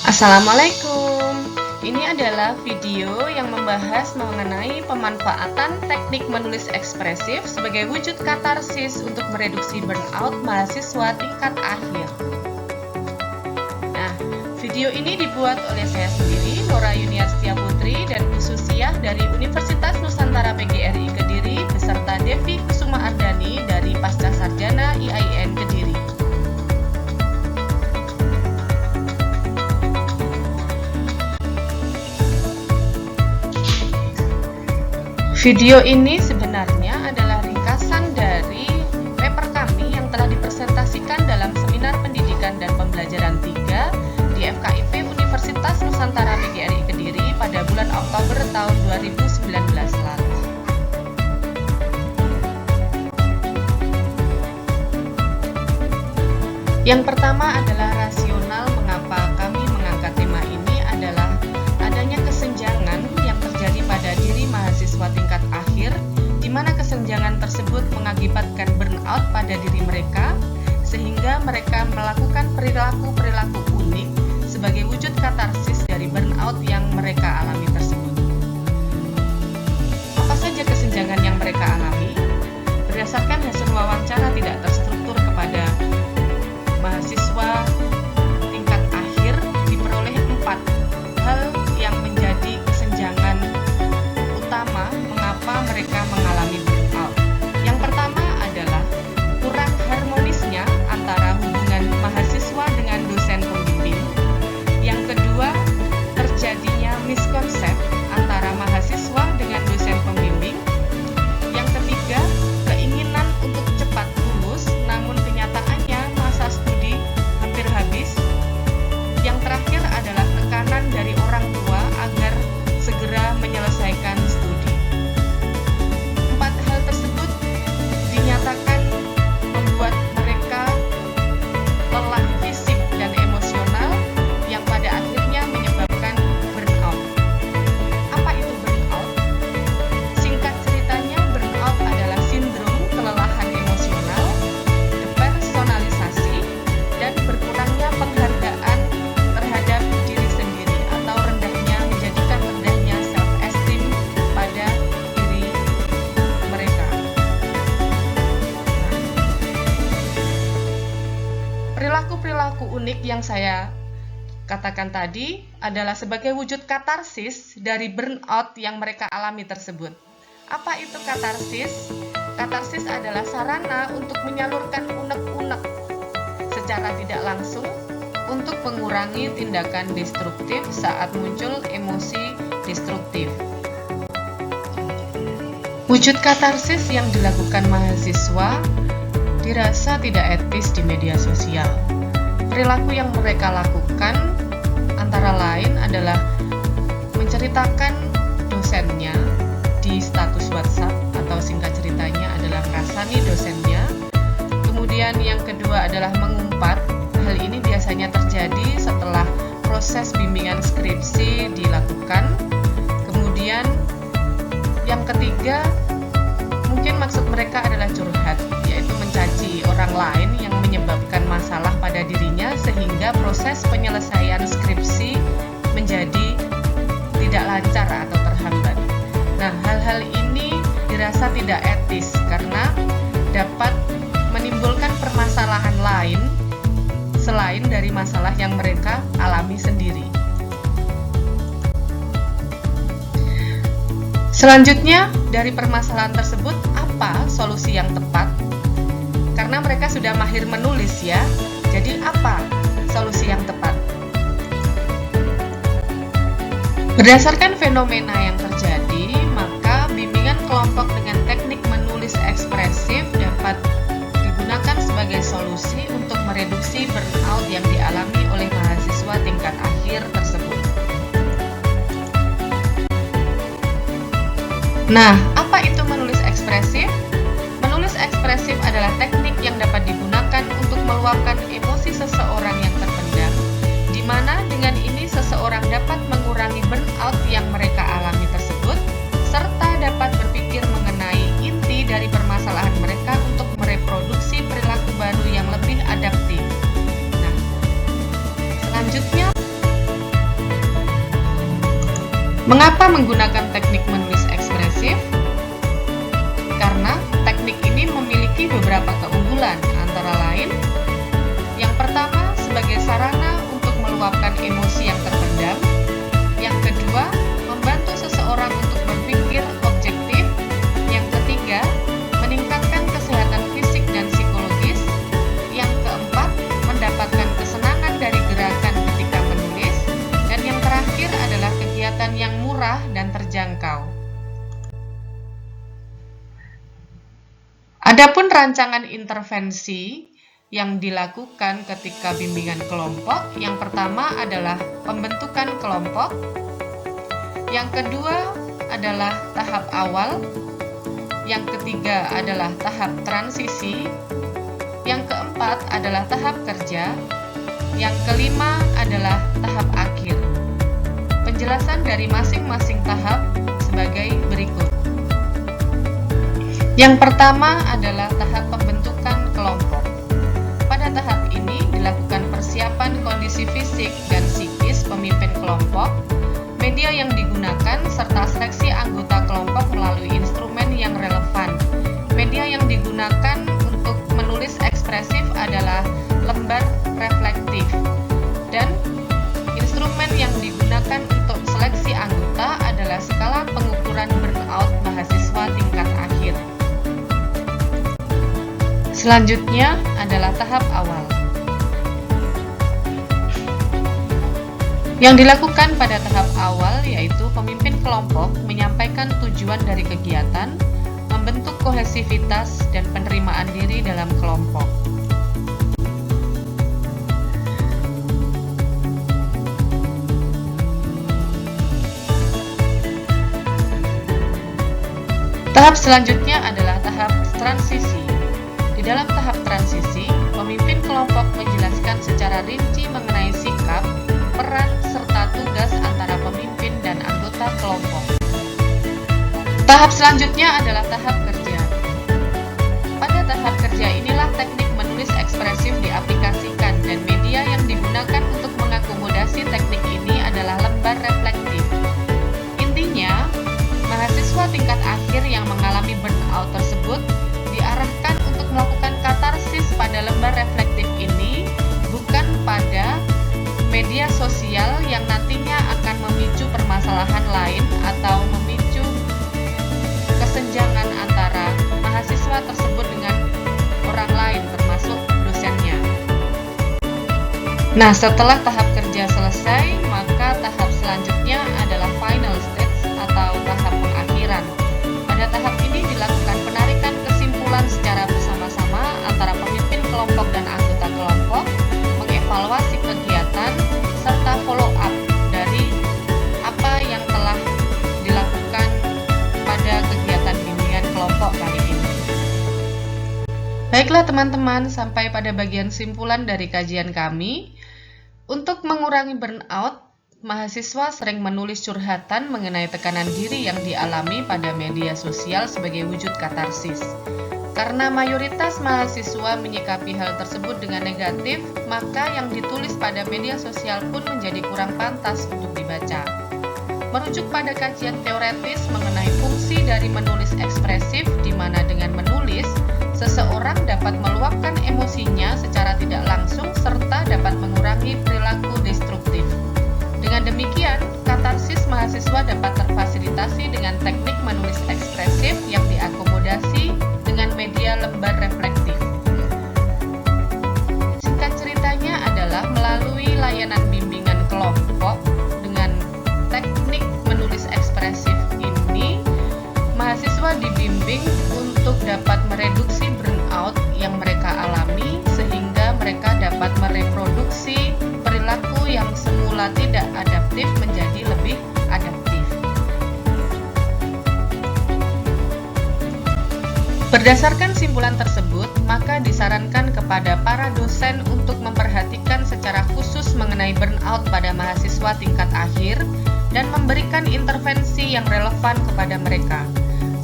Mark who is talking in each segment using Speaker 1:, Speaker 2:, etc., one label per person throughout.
Speaker 1: Assalamualaikum. Ini adalah video yang membahas mengenai pemanfaatan teknik menulis ekspresif sebagai wujud katarsis untuk mereduksi burnout mahasiswa tingkat akhir. Nah, video ini dibuat oleh saya sendiri, Nora Yuniastia Putri, dan Bu Susiah dari Universitas Nusantara PGRI Kediri, beserta Devi Kusuma Ardani dari Pascasarjana IAIN Kediri. Video ini sebenarnya adalah ringkasan dari paper kami yang telah dipresentasikan dalam Seminar Pendidikan dan Pembelajaran 3 di FKIP Universitas Nusantara PGRI Kediri pada bulan Oktober tahun 2019 lalu. Yang pertama adalah rasional mengapa kami mengangkat tema ini adalah adanya kesenjangan yang terjadi pada diri mahasiswa tingkat akhir, di mana kesenjangan tersebut mengakibatkan burnout pada diri mereka, sehingga mereka melakukan perilaku-perilaku unik sebagai wujud katarsis dari burnout yang mereka alami tersebut. Apa saja kesenjangan yang mereka alami? Berdasarkan hasil wawancara tidak terstruktur kepada mahasiswa tingkat akhir, diperoleh 4 hal yang menjadi kesenjangan utama mengapa mereka mengalami burnout. Yang pertama adalah kurang harmonisnya antara hubungan mahasiswa dengan dosen pembimbing. Yang kedua, terjadinya miskonsep antara mahasiswa dengan dosen pembimbing. Yang ketiga, keinginan untuk cepat lulus, namun kenyataannya masa studi hampir habis. Yang terakhir adalah tekanan dari orang tua agar segera menyelesaikan studi. 4 hal tersebut dinyatakan membuat mereka lelah fisik dan emosional yang pada akhirnya menyebabkan burnout. Apa itu burnout? Singkat ceritanya, burnout adalah sindrom kelelahan emosional, depersonalisasi, dan berkurangnya penghargaan terhadap diri sendiri atau menjadikan rendahnya self-esteem pada diri mereka. Perilaku-perilaku unik yang saya katakan tadi adalah sebagai wujud katarsis dari burnout yang mereka alami tersebut. Apa itu katarsis? Katarsis adalah sarana untuk menyalurkan unek-unek secara tidak langsung untuk mengurangi tindakan destruktif saat muncul emosi destruktif. Wujud katarsis yang dilakukan mahasiswa dirasa tidak etis di media sosial. Perilaku yang mereka lakukan antara lain adalah menceritakan dosennya di status WhatsApp atau singkat ceritanya adalah kasani dosennya. Kemudian yang kedua adalah mengumpat. Hal ini biasanya terjadi setelah proses bimbingan skripsi dilakukan. Kemudian yang ketiga, mungkin maksud mereka adalah curhat, yaitu mencaci orang lain yang menyebabkan masalah pada dirinya sehingga proses penyelesaian skripsi menjadi tidak lancar atau terhambat. Nah, hal-hal ini dirasa tidak etis karena dapat menimbulkan permasalahan lain selain dari masalah yang mereka alami sendiri. Selanjutnya, dari permasalahan tersebut, apa solusi yang tepat? Karena mereka sudah mahir menulis ya, jadi apa solusi yang tepat? Berdasarkan fenomena yang terjadi, maka bimbingan kelompok dengan teknik menulis ekspresif dapat digunakan sebagai solusi untuk mereduksi burnout yang dialami oleh mahasiswa tingkat akhir tersebut. Nah, apa itu menulis ekspresif? Menulis ekspresif adalah teknik yang dapat digunakan untuk meluapkan emosi seseorang yang terpendam, di mana dengan ini seseorang dapat mengurangi burnout yang mereka alami tersebut, serta dapat berpikir mengenai inti dari permasalahan mereka untuk mereproduksi perilaku baru yang lebih adaptif. Nah, selanjutnya Mengapa menggunakan teknik menulis ekspresif? Karena teknik ini memiliki beberapa keunggulan, antara lain yang pertama sebagai sarana untuk meluapkan emosi yang terpendam, yang kedua membantu seseorang untuk berpikir objektif, yang ketiga meningkatkan kesehatan fisik dan psikologis, yang keempat mendapatkan kesenangan dari gerakan ketika menulis, dan yang terakhir adalah kegiatan yang murah dan terjangkau. Adapun rancangan intervensi yang dilakukan ketika bimbingan kelompok, yang pertama adalah pembentukan kelompok, yang kedua adalah tahap awal, yang ketiga adalah tahap transisi, yang keempat adalah tahap kerja, yang kelima adalah tahap akhir. Penjelasan dari masing-masing tahap sebagai berikut. Yang pertama adalah tahap pembentukan kelompok. Pada tahap ini dilakukan persiapan kondisi fisik dan psikis pemimpin kelompok, media yang digunakan, serta seleksi anggota kelompok melalui instrumen yang relevan. Media yang digunakan untuk menulis ekspresif adalah lembar reflektif, dan instrumen yang digunakan untuk seleksi anggota adalah skala pengukuran burnout mahasiswa tingkat akhir. Selanjutnya adalah tahap awal. Yang dilakukan pada tahap awal yaitu pemimpin kelompok menyampaikan tujuan dari kegiatan, membentuk kohesivitas dan penerimaan diri dalam kelompok. Tahap selanjutnya adalah tahap transisi. Di dalam tahap transisi, pemimpin kelompok menjelaskan secara rinci mengenai sikap, peran, serta tugas antara pemimpin dan anggota kelompok. Tahap selanjutnya adalah tahap kerja. Pada tahap kerja inilah teknik menulis ekspresif diaplikasikan, dan media yang digunakan untuk mengakomodasi teknik ini adalah lembar reflektif. Intinya, mahasiswa tingkat akhir yang mengalami burnout tersebut diarahkan untuk melakukan katarsis pada lembar reflektif ini, bukan pada media sosial yang nantinya akan memicu permasalahan lain atau memicu kesenjangan antara mahasiswa tersebut dengan orang lain, termasuk dosennya. Nah, setelah tahap kerja selesai, maka tahap selanjutnya adalah final stage atau tahap pengakhiran. Pada tahap ini dilakukan penarikan kesimpulan secara bersama-sama antara pemimpin kelompok dan anggota kelompok, mengevaluasi kegiatan, serta follow up dari apa yang telah dilakukan pada kegiatan bimbingan kelompok kali ini. Baiklah teman-teman, sampai pada bagian simpulan dari kajian kami. Untuk mengurangi burnout, mahasiswa sering menulis curhatan mengenai tekanan diri yang dialami pada media sosial sebagai wujud katarsis. Karena mayoritas mahasiswa menyikapi hal tersebut dengan negatif, maka yang ditulis pada media sosial pun menjadi kurang pantas untuk dibaca. Merujuk pada kajian teoretis mengenai fungsi dari menulis ekspresif, di mana dengan menulis, seseorang dapat meluapkan emosinya secara tidak langsung serta dapat mengurangi perilaku destruktif. Dengan demikian, katarsis mahasiswa dapat terfasilitasi dengan teknik menulis ekspresif yang diakomodasi dengan media lembar reflektif. Singkat ceritanya adalah melalui layanan bimbingan kelompok dengan teknik menulis ekspresif ini, mahasiswa dibimbing untuk dapat mereduksi burnout yang mereka alami sehingga mereka dapat mereproduksi perilaku yang semula tidak adaptif menjadi lebih adaptif. Berdasarkan simpulan tersebut, maka disarankan kepada para dosen untuk memperhatikan secara khusus mengenai burnout pada mahasiswa tingkat akhir dan memberikan intervensi yang relevan kepada mereka.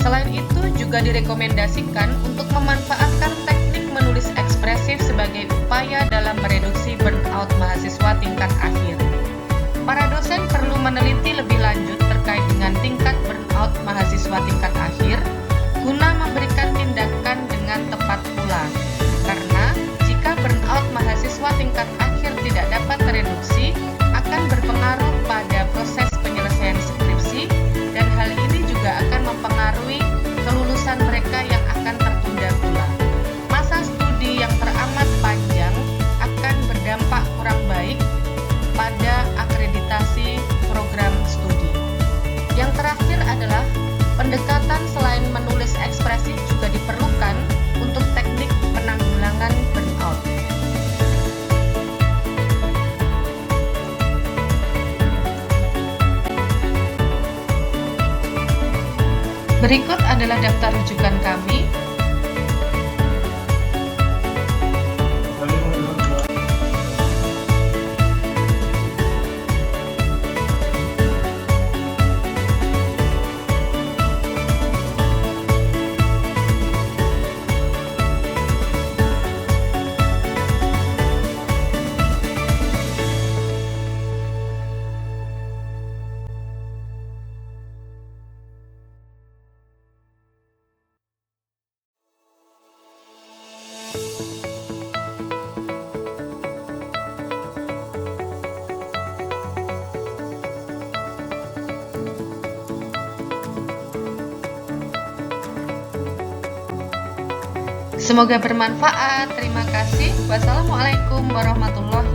Speaker 1: Selain itu, juga direkomendasikan untuk memanfaatkan teknik menulis ekspresif sebagai upaya dalam mereduksi burnout mahasiswa tingkat akhir. Para dosen perlu meneliti lebih lanjut terkait terkait dengan tingkat burnout mahasiswa tingkat akhir guna memberikan tindakan dengan tepat pula. Karena jika burnout mahasiswa tingkat akhir tidak dapat tereduksi, akan berpengaruh pada proses penyelesaian skripsi dan hal ini juga akan mempengaruhi kelulusan mereka yang akan tertunda pula. Masa studi yang teramat panjang akan berdampak kurang baik pada akreditasi program studi. Yang terakhir adalah pendekatan selain menulis ekspresif juga diperlukan untuk teknik penanggulangan burnout. Berikut adalah daftar rujukan kami. Semoga bermanfaat. Terima kasih. Wassalamualaikum warahmatullahi